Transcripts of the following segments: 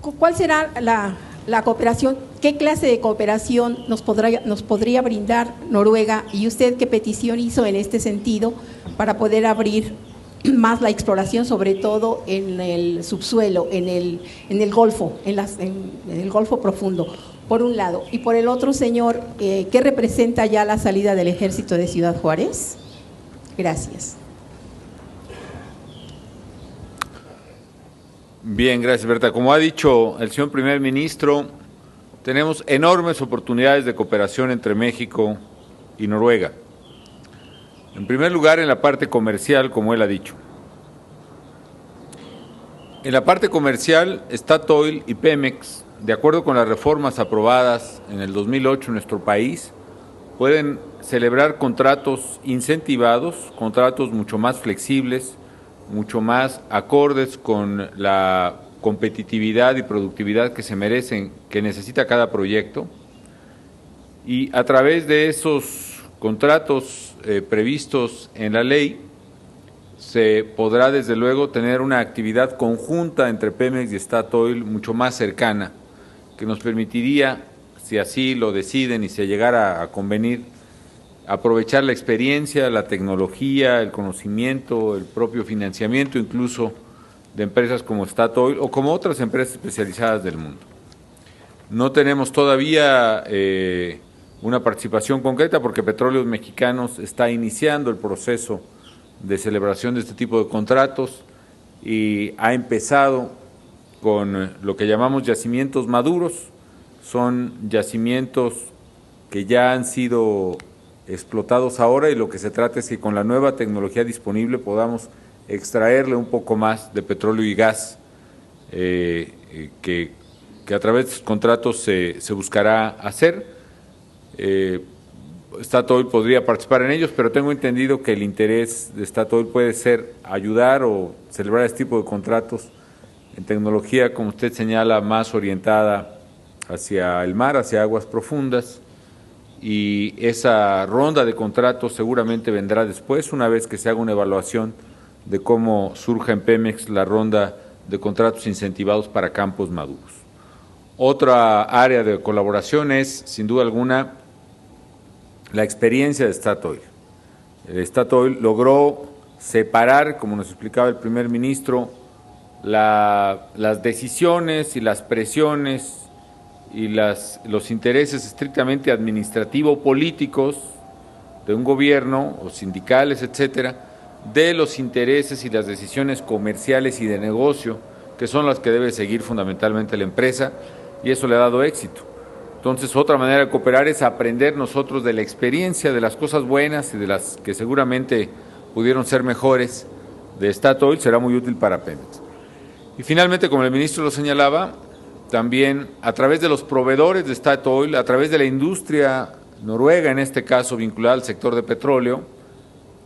¿Cuál será la cooperación? ¿Qué clase de cooperación nos podría brindar Noruega? ¿Y usted qué petición hizo en este sentido para poder abrir más la exploración, sobre todo en el subsuelo, en el Golfo, en el Golfo profundo, por un lado? Y por el otro, señor, ¿qué representa ya la salida del ejército de Ciudad Juárez? Gracias. Bien, gracias, Berta. Como ha dicho el señor primer ministro, tenemos enormes oportunidades de cooperación entre México y Noruega. En primer lugar, en la parte comercial, como él ha dicho. En la parte comercial, Statoil y Pemex, de acuerdo con las reformas aprobadas en el 2008 en nuestro país, pueden celebrar contratos incentivados, contratos mucho más flexibles, mucho más acordes con la competitividad y productividad que se merecen, que necesita cada proyecto, y a través de esos contratos previstos en la ley se podrá desde luego tener una actividad conjunta entre Pemex y Statoil mucho más cercana, que nos permitiría, si así lo deciden y se llegara a convenir, aprovechar la experiencia, la tecnología, el conocimiento, el propio financiamiento incluso de empresas como Statoil o como otras empresas especializadas del mundo. No tenemos todavía una participación concreta porque Petróleos Mexicanos está iniciando el proceso de celebración de este tipo de contratos y ha empezado con lo que llamamos yacimientos maduros. Son yacimientos que ya han sido explotados ahora y lo que se trata es que con la nueva tecnología disponible podamos extraerle un poco más de petróleo y gas que a través de estos contratos se buscará hacer. Statoil podría participar en ellos, pero tengo entendido que el interés de Statoil puede ser ayudar o celebrar este tipo de contratos en tecnología, como usted señala, más orientada hacia el mar, hacia aguas profundas, y esa ronda de contratos seguramente vendrá después, una vez que se haga una evaluación de cómo surja en Pemex la ronda de contratos incentivados para campos maduros. Otra área de colaboración es, sin duda alguna, la experiencia de Statoil. Statoil logró separar, como nos explicaba el primer ministro, las decisiones y las presiones y los intereses estrictamente administrativo-políticos de un gobierno o sindicales, etcétera, de los intereses y las decisiones comerciales y de negocio, que son las que debe seguir fundamentalmente la empresa, y eso le ha dado éxito. Entonces, otra manera de cooperar es aprender nosotros de la experiencia, de las cosas buenas y de las que seguramente pudieron ser mejores de Statoil, será muy útil para Pemex. Y finalmente, como el ministro lo señalaba, también a través de los proveedores de Statoil, a través de la industria noruega, en este caso vinculada al sector de petróleo,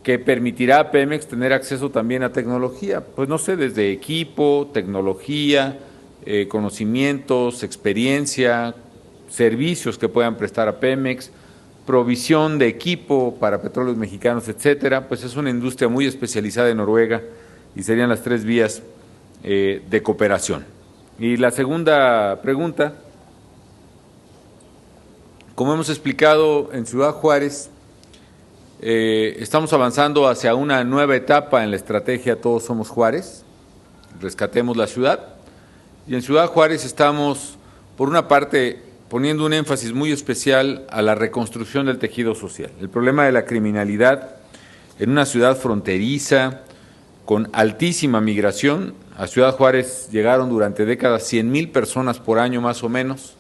que permitirá a Pemex tener acceso también a tecnología, pues no sé, desde equipo, tecnología, conocimientos, experiencia, servicios que puedan prestar a Pemex, provisión de equipo para Petróleos Mexicanos, etcétera. Pues es una industria muy especializada en Noruega y serían las tres vías de cooperación. Y la segunda pregunta, como hemos explicado en Ciudad Juárez, estamos avanzando hacia una nueva etapa en la estrategia Todos Somos Juárez, rescatemos la ciudad, y en Ciudad Juárez estamos, por una parte, poniendo un énfasis muy especial a la reconstrucción del tejido social. El problema de la criminalidad en una ciudad fronteriza, con altísima migración. A Ciudad Juárez llegaron durante décadas 100,000 personas por año más o menos,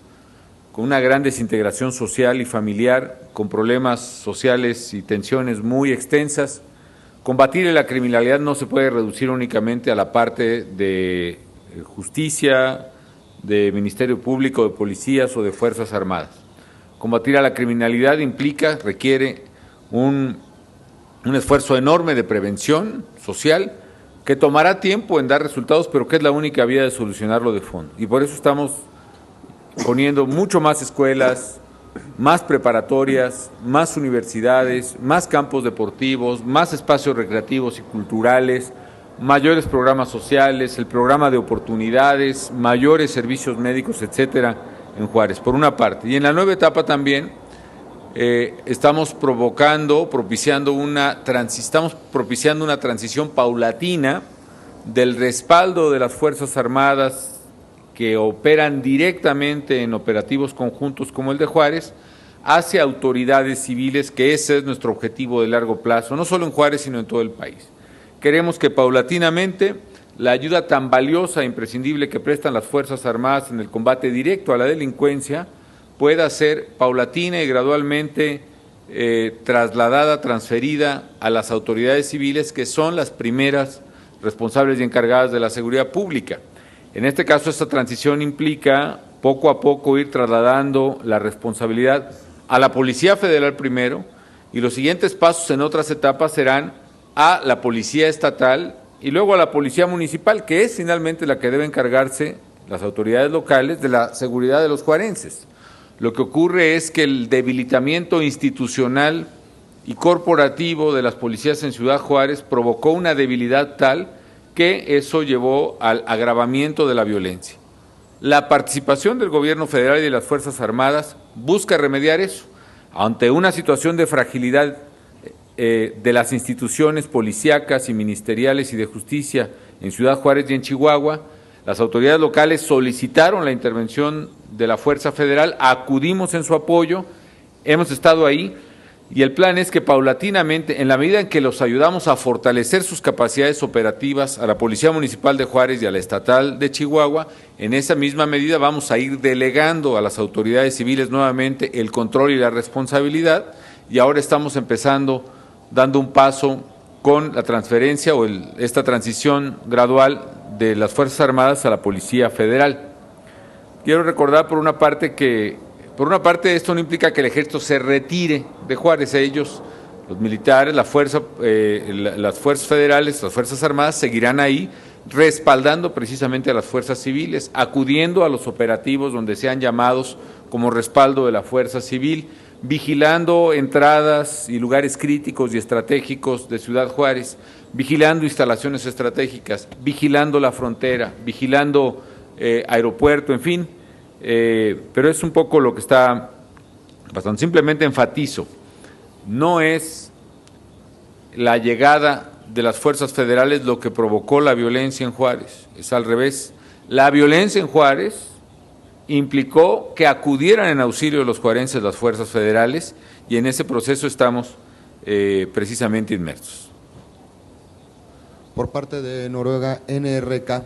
con una gran desintegración social y familiar, con problemas sociales y tensiones muy extensas. Combatir la criminalidad no se puede reducir únicamente a la parte de justicia, de Ministerio Público, de policías o de Fuerzas Armadas. Combatir a la criminalidad requiere un esfuerzo enorme de prevención social que tomará tiempo en dar resultados, pero que es la única vía de solucionarlo de fondo. Y por eso estamos poniendo mucho más escuelas, más preparatorias, más universidades, más campos deportivos, más espacios recreativos y culturales, mayores programas sociales, el programa de oportunidades, mayores servicios médicos, etcétera, en Juárez, por una parte. Y en la nueva etapa también estamos propiciando una transición paulatina del respaldo de las Fuerzas Armadas que operan directamente en operativos conjuntos como el de Juárez, hacia autoridades civiles, que ese es nuestro objetivo de largo plazo, no solo en Juárez, sino en todo el país. Queremos que paulatinamente la ayuda tan valiosa e imprescindible que prestan las Fuerzas Armadas en el combate directo a la delincuencia pueda ser paulatina y gradualmente trasladada, transferida a las autoridades civiles, que son las primeras responsables y encargadas de la seguridad pública. En este caso, esta transición implica poco a poco ir trasladando la responsabilidad a la Policía Federal primero, y los siguientes pasos en otras etapas serán a la Policía Estatal y luego a la Policía Municipal, que es finalmente la que debe encargarse, las autoridades locales, de la seguridad de los juarenses. Lo que ocurre es que el debilitamiento institucional y corporativo de las policías en Ciudad Juárez provocó una debilidad tal que eso llevó al agravamiento de la violencia. La participación del gobierno federal y de las Fuerzas Armadas busca remediar eso. Ante una situación de fragilidad de las instituciones policíacas y ministeriales y de justicia en Ciudad Juárez y en Chihuahua, las autoridades locales solicitaron la intervención de la Fuerza Federal, acudimos en su apoyo, hemos estado ahí, y el plan es que paulatinamente, en la medida en que los ayudamos a fortalecer sus capacidades operativas a la Policía Municipal de Juárez y a la Estatal de Chihuahua, en esa misma medida vamos a ir delegando a las autoridades civiles nuevamente el control y la responsabilidad, y ahora estamos empezando, dando un paso con la transferencia o esta transición gradual de las Fuerzas Armadas a la Policía Federal. Quiero recordar por una parte esto no implica que el Ejército se retire de Juárez. Ellos, los militares, las Fuerzas Federales, las Fuerzas Armadas seguirán ahí respaldando precisamente a las fuerzas civiles, acudiendo a los operativos donde sean llamados como respaldo de la Fuerza Civil, vigilando entradas y lugares críticos y estratégicos de Ciudad Juárez, vigilando instalaciones estratégicas, vigilando la frontera, vigilando aeropuerto, en fin, pero es un poco lo que está pasando. Simplemente enfatizo, no es la llegada de las fuerzas federales lo que provocó la violencia en Juárez, es al revés. La violencia en Juárez implicó que acudieran en auxilio de los juarenses las fuerzas federales, y en ese proceso estamos precisamente inmersos. Por parte de Noruega, NRK.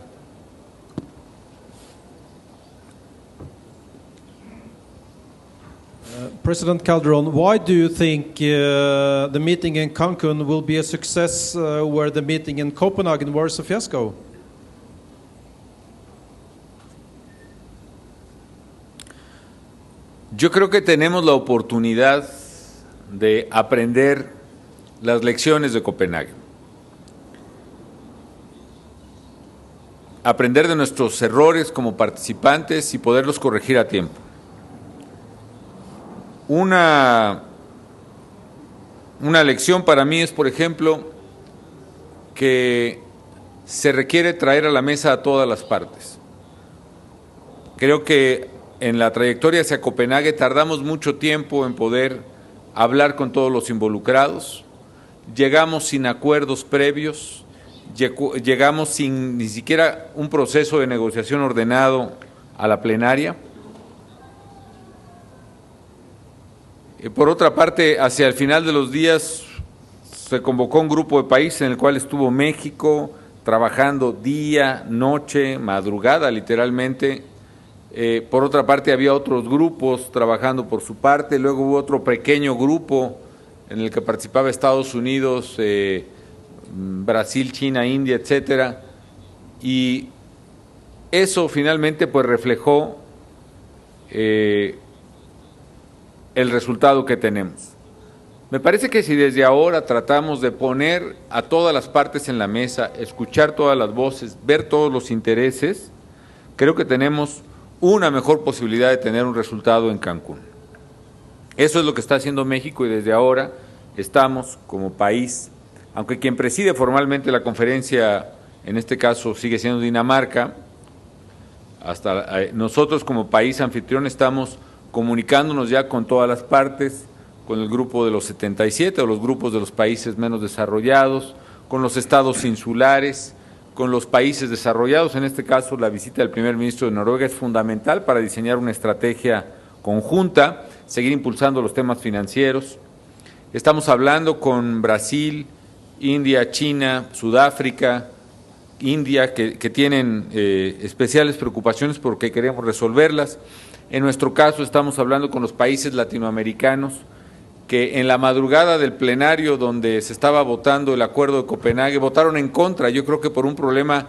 President Calderon, why do you think the meeting in Cancun will be a success where the meeting in Copenhagen was a fiasco? Yo creo que tenemos la oportunidad de aprender las lecciones de Copenhague, aprender de nuestros errores como participantes y poderlos corregir a tiempo. Una lección para mí es, por ejemplo, que se requiere traer a la mesa a todas las partes. Creo que en la trayectoria hacia Copenhague tardamos mucho tiempo en poder hablar con todos los involucrados, llegamos sin acuerdos previos, llegamos sin ni siquiera un proceso de negociación ordenado a la plenaria. Por otra parte, hacia el final de los días se convocó un grupo de países en el cual estuvo México trabajando día, noche, madrugada literalmente. Por otra parte había otros grupos trabajando por su parte, luego hubo otro pequeño grupo en el que participaba Estados Unidos, Brasil, China, India, etcétera, y eso finalmente pues reflejó el resultado que tenemos. Me parece que si desde ahora tratamos de poner a todas las partes en la mesa, escuchar todas las voces, ver todos los intereses, creo que tenemos una mejor posibilidad de tener un resultado en Cancún. Eso es lo que está haciendo México, y desde ahora estamos como país, aunque quien preside formalmente la conferencia en este caso sigue siendo Dinamarca. Hasta nosotros como país anfitrión estamos comunicándonos ya con todas las partes, con el grupo de los 77 o los grupos de los países menos desarrollados, con los estados insulares, con los países desarrollados. En este caso, la visita del primer ministro de Noruega es fundamental para diseñar una estrategia conjunta, seguir impulsando los temas financieros. Estamos hablando con Brasil, India, China, Sudáfrica, India, que tienen especiales preocupaciones porque queremos resolverlas. En nuestro caso estamos hablando con los países latinoamericanos que en la madrugada del plenario donde se estaba votando el Acuerdo de Copenhague votaron en contra, yo creo que por un problema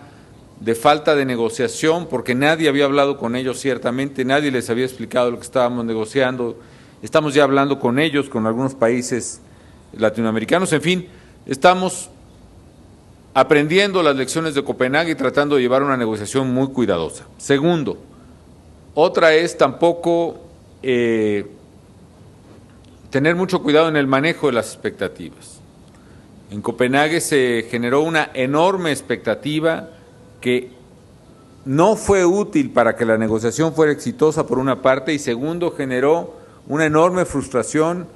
de falta de negociación, porque nadie había hablado con ellos ciertamente, nadie les había explicado lo que estábamos negociando. Estamos ya hablando con ellos, con algunos países latinoamericanos, en fin, estamos aprendiendo las lecciones de Copenhague y tratando de llevar una negociación muy cuidadosa. Segundo, otra es tampoco tener mucho cuidado en el manejo de las expectativas. En Copenhague se generó una enorme expectativa que no fue útil para que la negociación fuera exitosa por una parte, y segundo, generó una enorme frustración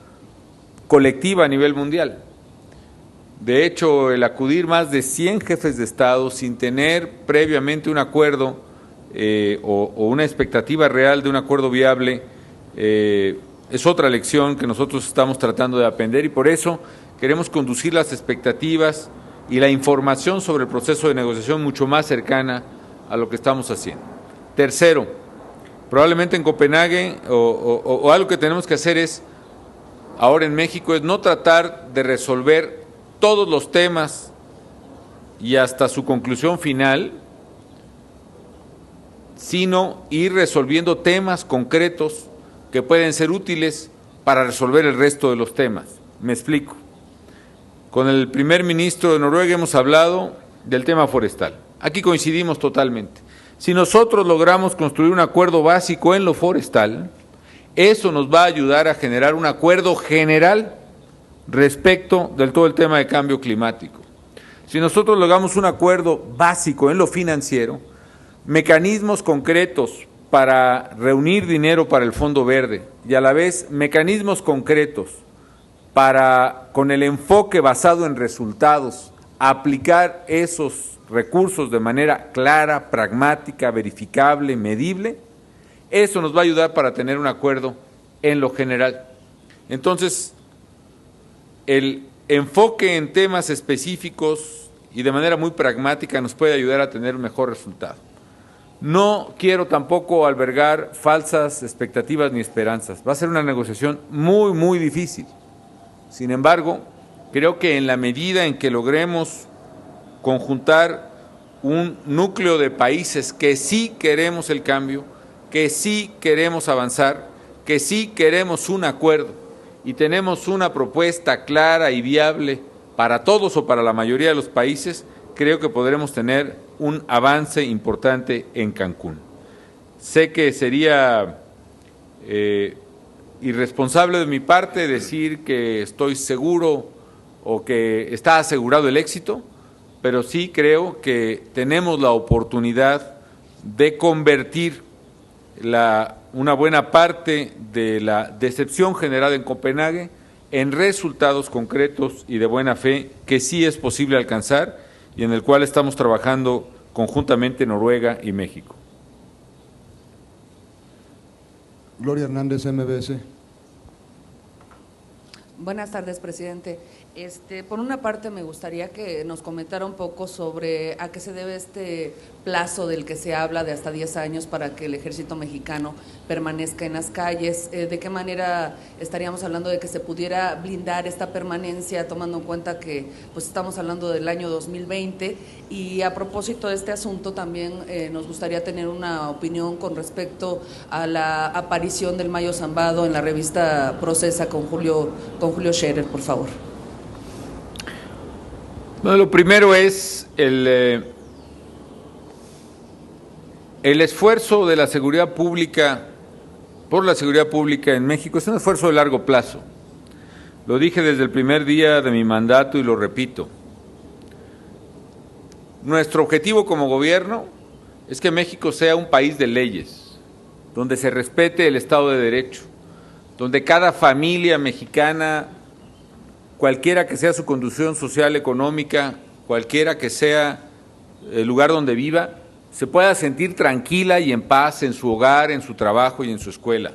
colectiva a nivel mundial. De hecho, el acudir más de 100 jefes de Estado sin tener previamente un acuerdo o una expectativa real de un acuerdo viable es otra lección que nosotros estamos tratando de aprender, y por eso queremos conducir las expectativas y la información sobre el proceso de negociación mucho más cercana a lo que estamos haciendo. Tercero, probablemente en Copenhague o algo que tenemos que hacer es, ahora en México, es no tratar de resolver todos los temas y hasta su conclusión final, sino ir resolviendo temas concretos que pueden ser útiles para resolver el resto de los temas. Me explico. Con el primer ministro de Noruega hemos hablado del tema forestal. Aquí coincidimos totalmente. Si nosotros logramos construir un acuerdo básico en lo forestal, eso nos va a ayudar a generar un acuerdo general respecto del todo el tema de cambio climático. Si nosotros logramos un acuerdo básico en lo financiero, mecanismos concretos para reunir dinero para el Fondo Verde y a la vez mecanismos concretos para, con el enfoque basado en resultados, aplicar esos recursos de manera clara, pragmática, verificable, medible, eso nos va a ayudar para tener un acuerdo en lo general. Entonces, el enfoque en temas específicos y de manera muy pragmática nos puede ayudar a tener un mejor resultado. No quiero tampoco albergar falsas expectativas ni esperanzas. Va a ser una negociación muy, muy difícil. Sin embargo, creo que en la medida en que logremos conjuntar un núcleo de países que sí queremos el cambio, que sí queremos avanzar, que sí queremos un acuerdo y tenemos una propuesta clara y viable para todos o para la mayoría de los países, creo que podremos tener un avance importante en Cancún. Sé que sería irresponsable de mi parte decir que estoy seguro o que está asegurado el éxito, pero sí creo que tenemos la oportunidad de convertir una buena parte de la decepción generada en Copenhague en resultados concretos y de buena fe que sí es posible alcanzar y en el cual estamos trabajando conjuntamente Noruega y México. Gloria Hernández, MBS. Buenas tardes, presidente. Por una parte me gustaría que nos comentara un poco sobre a qué se debe este plazo del que se habla de hasta 10 años para que el ejército mexicano permanezca en las calles. ¿De qué manera estaríamos hablando de que se pudiera blindar esta permanencia, tomando en cuenta que pues estamos hablando del año 2020? Y a propósito de este asunto también nos gustaría tener una opinión con respecto a la aparición del Mayo Zambado en la revista Procesa con Julio Scherer, por favor. Bueno, lo primero es el esfuerzo de la seguridad pública, por la seguridad pública en México, es un esfuerzo de largo plazo. Lo dije desde el primer día de mi mandato y lo repito. Nuestro objetivo como gobierno es que México sea un país de leyes, donde se respete el Estado de Derecho, donde cada familia mexicana, cualquiera que sea su condición social, económica, cualquiera que sea el lugar donde viva, se pueda sentir tranquila y en paz en su hogar, en su trabajo y en su escuela.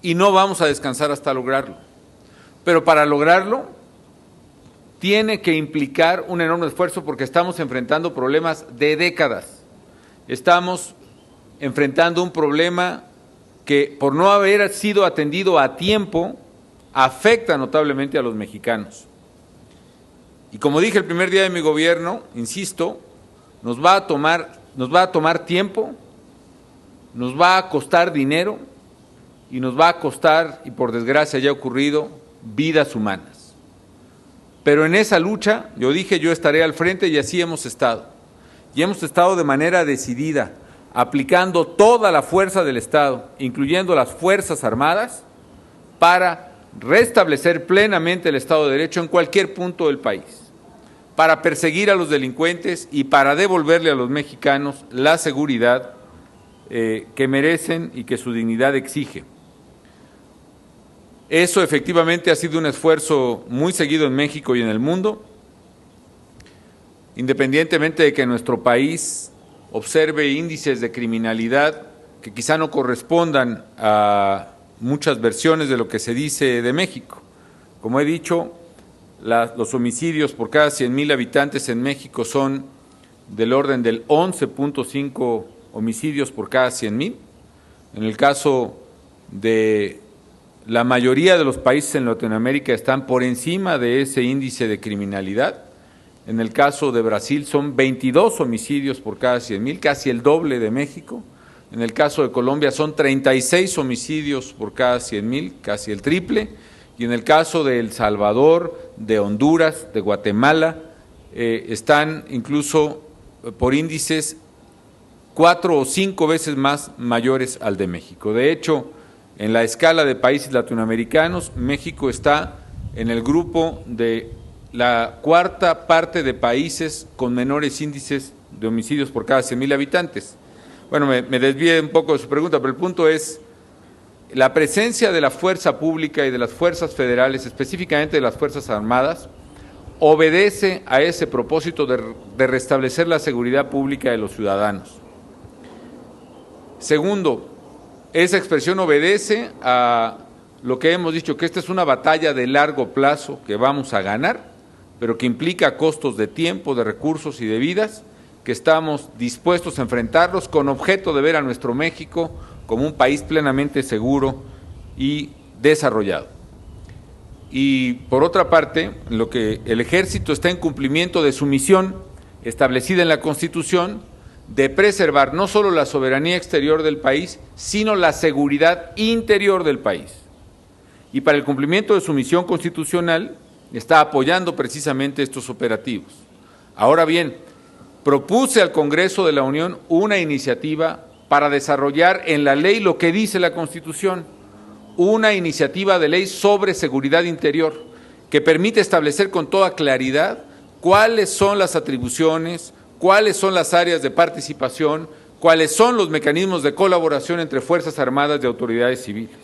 Y no vamos a descansar hasta lograrlo. Pero para lograrlo, tiene que implicar un enorme esfuerzo porque estamos enfrentando problemas de décadas. Estamos enfrentando un problema que, por no haber sido atendido a tiempo, afecta notablemente a los mexicanos. Y como dije el primer día de mi gobierno, insisto, nos va a tomar tiempo, nos va a costar dinero y nos va a costar, y por desgracia ya ha ocurrido, vidas humanas. Pero en esa lucha, yo dije, yo estaré al frente y así hemos estado. Y hemos estado de manera decidida, aplicando toda la fuerza del Estado, incluyendo las Fuerzas Armadas, para restablecer plenamente el Estado de Derecho en cualquier punto del país, para perseguir a los delincuentes y para devolverle a los mexicanos la seguridad que merecen y que su dignidad exige. Eso efectivamente ha sido un esfuerzo muy seguido en México y en el mundo, independientemente de que nuestro país observe índices de criminalidad que quizá no correspondan a muchas versiones de lo que se dice de México. Como he dicho, los homicidios por cada 100,000 habitantes en México son del orden del 11.5 homicidios por cada 100,000. En el caso de la mayoría de los países en Latinoamérica están por encima de ese índice de criminalidad. En el caso de Brasil son 22 homicidios por cada 100,000, casi el doble de México. En el caso de Colombia son 36 homicidios por cada 100,000, casi el triple. Y en el caso de El Salvador, de Honduras, de Guatemala, están incluso por índices 4 o 5 veces más mayores al de México. De hecho, en la escala de países latinoamericanos, México está en el grupo de la cuarta parte de países con menores índices de homicidios por cada 100,000 habitantes. Bueno, me desvié un poco de su pregunta, pero el punto es la presencia de la fuerza pública y de las fuerzas federales, específicamente de las Fuerzas Armadas, obedece a ese propósito de restablecer la seguridad pública de los ciudadanos. Segundo, esa expresión obedece a lo que hemos dicho, que esta es una batalla de largo plazo que vamos a ganar, pero que implica costos de tiempo, de recursos y de vidas, que estamos dispuestos a enfrentarlos con objeto de ver a nuestro México como un país plenamente seguro y desarrollado. Y por otra parte, lo que el Ejército está en cumplimiento de su misión establecida en la Constitución, de preservar no solo la soberanía exterior del país, sino la seguridad interior del país. Y para el cumplimiento de su misión constitucional, está apoyando precisamente estos operativos. Ahora bien, propuse al Congreso de la Unión una iniciativa para desarrollar en la ley lo que dice la Constitución, una iniciativa de ley sobre seguridad interior, que permite establecer con toda claridad cuáles son las atribuciones, cuáles son las áreas de participación, cuáles son los mecanismos de colaboración entre Fuerzas Armadas y autoridades civiles.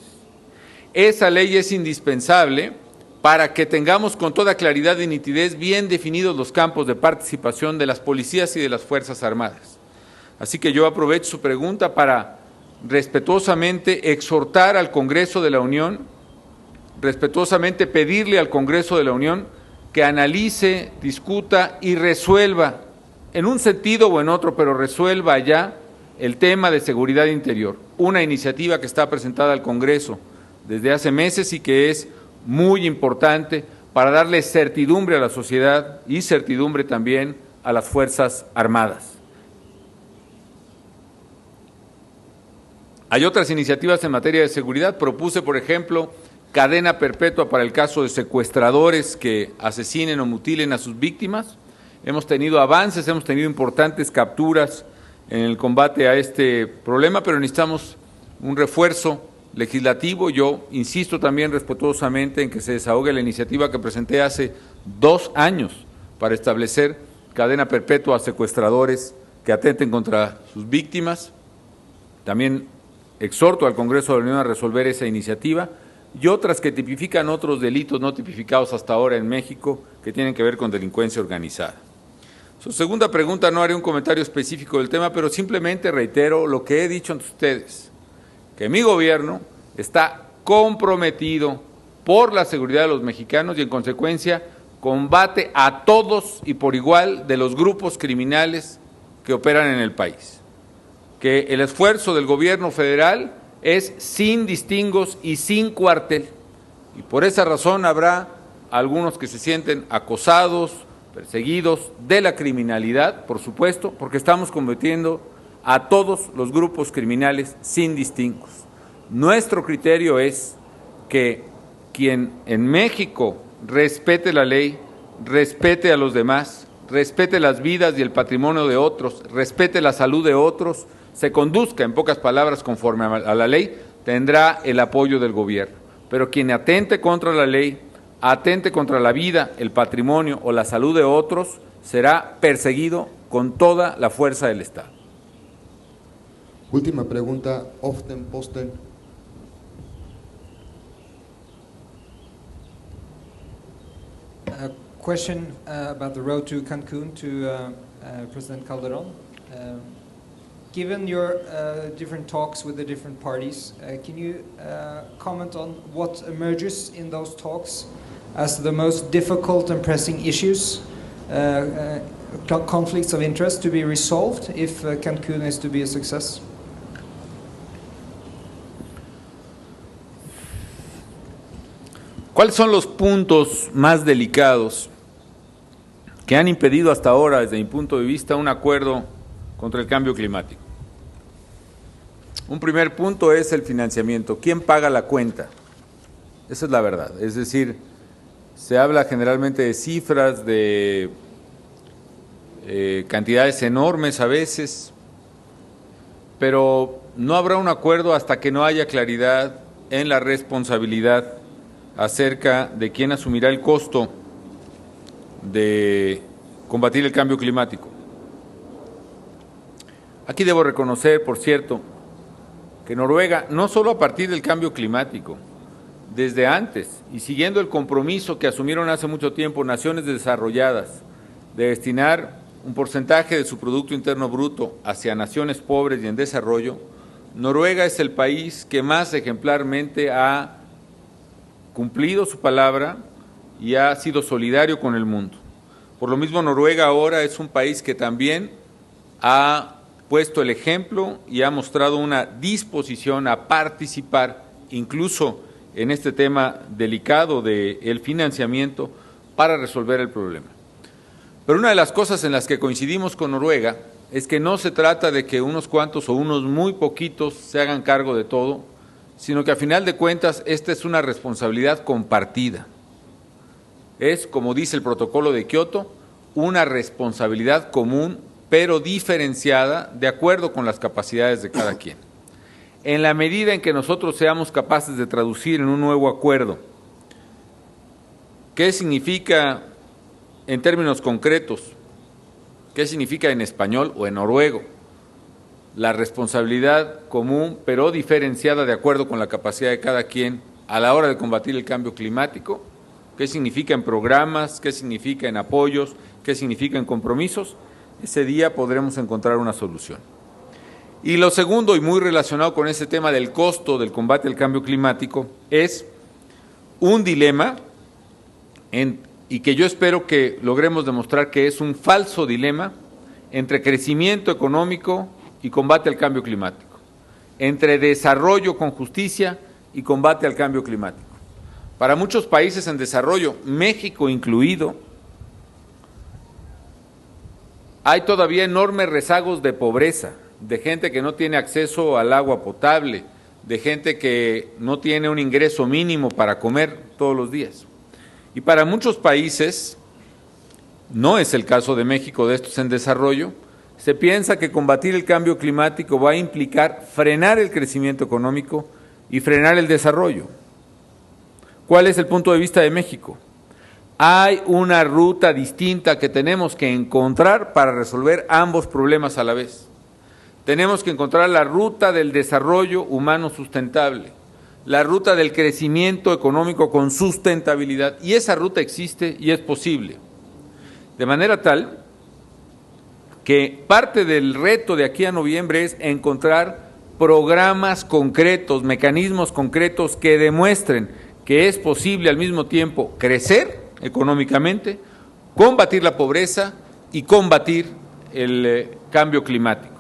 Esa ley es indispensable para que tengamos con toda claridad y nitidez bien definidos los campos de participación de las policías y de las Fuerzas Armadas. Así que yo aprovecho su pregunta para respetuosamente exhortar al Congreso de la Unión, respetuosamente pedirle al Congreso de la Unión que analice, discuta y resuelva, en un sentido o en otro, pero resuelva ya el tema de seguridad interior. Una iniciativa que está presentada al Congreso desde hace meses y que es muy importante para darle certidumbre a la sociedad y certidumbre también a las Fuerzas Armadas. Hay otras iniciativas en materia de seguridad. Propuse, por ejemplo, cadena perpetua para el caso de secuestradores que asesinen o mutilen a sus víctimas. Hemos tenido avances, hemos tenido importantes capturas en el combate a este problema, pero necesitamos un refuerzo legislativo. Yo insisto también respetuosamente en que se desahogue la iniciativa que presenté hace 2 años para establecer cadena perpetua a secuestradores que atenten contra sus víctimas. También exhorto al Congreso de la Unión a resolver esa iniciativa y otras que tipifican otros delitos no tipificados hasta ahora en México que tienen que ver con delincuencia organizada. Su segunda pregunta, no haré un comentario específico del tema, pero simplemente reitero lo que he dicho ante ustedes, que mi gobierno está comprometido por la seguridad de los mexicanos y en consecuencia combate a todos y por igual de los grupos criminales que operan en el país. Que el esfuerzo del gobierno federal es sin distingos y sin cuartel. Y por esa razón habrá algunos que se sienten acosados, perseguidos de la criminalidad, por supuesto, porque estamos combatiendo a todos los grupos criminales sin distingos. Nuestro criterio es que quien en México respete la ley, respete a los demás, respete las vidas y el patrimonio de otros, respete la salud de otros, se conduzca, en pocas palabras, conforme a la ley, tendrá el apoyo del gobierno. Pero quien atente contra la ley, atente contra la vida, el patrimonio o la salud de otros, será perseguido con toda la fuerza del Estado. Última pregunta, Aftenposten. A question about the road to Cancun to President Calderón. Given your different talks with the different parties, can you comment on what emerges in those talks as the most difficult and pressing issues, conflicts of interest to be resolved if Cancun is to be a success? ¿Cuáles son los puntos más delicados que han impedido hasta ahora, desde mi punto de vista, un acuerdo contra el cambio climático? Un primer punto es el financiamiento. ¿Quién paga la cuenta? Esa es la verdad. Es decir, se habla generalmente de cifras, de cantidades enormes a veces, pero no habrá un acuerdo hasta que no haya claridad en la responsabilidad acerca de quién asumirá el costo de combatir el cambio climático. Aquí debo reconocer, por cierto, que Noruega, no solo a partir del cambio climático, desde antes y siguiendo el compromiso que asumieron hace mucho tiempo naciones desarrolladas de destinar un porcentaje de su Producto Interno Bruto hacia naciones pobres y en desarrollo, Noruega es el país que más ejemplarmente ha cumplido su palabra y ha sido solidario con el mundo. Por lo mismo, Noruega ahora es un país que también ha puesto el ejemplo y ha mostrado una disposición a participar, incluso en este tema delicado del financiamiento, para resolver el problema. Pero una de las cosas en las que coincidimos con Noruega es que no se trata de que unos cuantos o unos muy poquitos se hagan cargo de todo, sino que a final de cuentas esta es una responsabilidad compartida. Es, como dice el protocolo de Kioto, una responsabilidad común, pero diferenciada de acuerdo con las capacidades de cada quien. En la medida en que nosotros seamos capaces de traducir en un nuevo acuerdo qué significa en términos concretos, qué significa en español o en noruego, la responsabilidad común, pero diferenciada de acuerdo con la capacidad de cada quien a la hora de combatir el cambio climático, qué significa en programas, qué significa en apoyos, qué significa en compromisos, ese día podremos encontrar una solución. Y lo segundo, y muy relacionado con ese tema del costo del combate al cambio climático, es un dilema, y que yo espero que logremos demostrar que es un falso dilema, entre crecimiento económico y combate al cambio climático, entre desarrollo con justicia y combate al cambio climático. Para muchos países en desarrollo, México incluido, hay todavía enormes rezagos de pobreza, de gente que no tiene acceso al agua potable, de gente que no tiene un ingreso mínimo para comer todos los días. Y para muchos países, no es el caso de México, de estos en desarrollo, se piensa que combatir el cambio climático va a implicar frenar el crecimiento económico y frenar el desarrollo. ¿Cuál es el punto de vista de México? Hay una ruta distinta que tenemos que encontrar para resolver ambos problemas a la vez. Tenemos que encontrar la ruta del desarrollo humano sustentable, la ruta del crecimiento económico con sustentabilidad, y esa ruta existe y es posible. De manera tal que parte del reto de aquí a noviembre es encontrar programas concretos, mecanismos concretos que demuestren que es posible al mismo tiempo crecer económicamente, combatir la pobreza y combatir el cambio climático.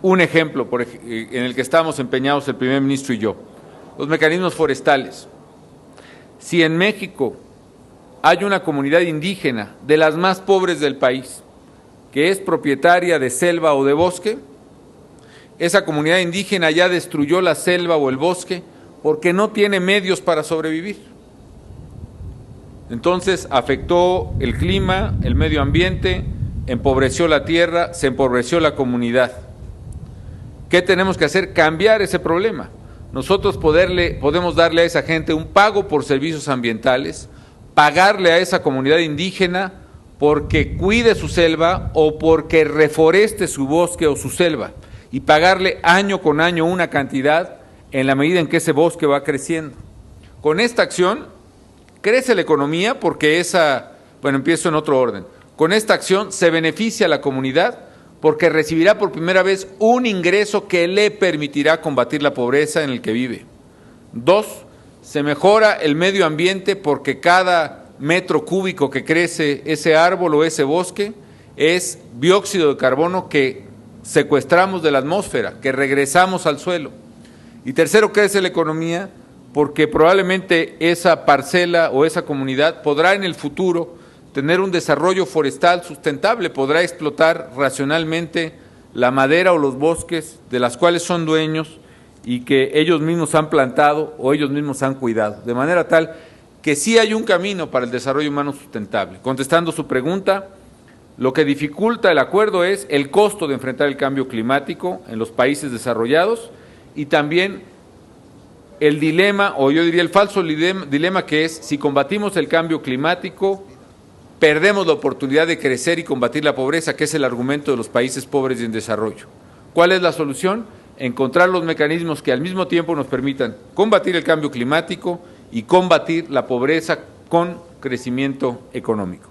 Un ejemplo en el que estamos empeñados el primer ministro y yo, los mecanismos forestales. Si en México hay una comunidad indígena de las más pobres del país, que es propietaria de selva o de bosque, esa comunidad indígena ya destruyó la selva o el bosque porque no tiene medios para sobrevivir. Entonces afectó el clima, el medio ambiente, empobreció la tierra, se empobreció la comunidad. ¿Qué tenemos que hacer? Cambiar ese problema. Nosotros podemos darle a esa gente un pago por servicios ambientales, pagarle a esa comunidad indígena porque cuide su selva o porque reforeste su bosque o su selva, y pagarle año con año una cantidad en la medida en que ese bosque va creciendo. Con esta acción crece la economía porque empiezo en otro orden. Con esta acción se beneficia a la comunidad porque recibirá por primera vez un ingreso que le permitirá combatir la pobreza en el que vive. 2, se mejora el medio ambiente porque cada metro cúbico que crece ese árbol o ese bosque es dióxido de carbono que secuestramos de la atmósfera, que regresamos al suelo. Y tercero, crece la economía porque probablemente esa parcela o esa comunidad podrá en el futuro tener un desarrollo forestal sustentable, podrá explotar racionalmente la madera o los bosques de las cuales son dueños y que ellos mismos han plantado o ellos mismos han cuidado, de manera tal que sí hay un camino para el desarrollo humano sustentable. Contestando su pregunta, lo que dificulta el acuerdo es el costo de enfrentar el cambio climático en los países desarrollados y también el dilema, o yo diría el falso dilema, que es si combatimos el cambio climático, perdemos la oportunidad de crecer y combatir la pobreza, que es el argumento de los países pobres y en desarrollo. ¿Cuál es la solución? Encontrar los mecanismos que al mismo tiempo nos permitan combatir el cambio climático y combatir la pobreza con crecimiento económico.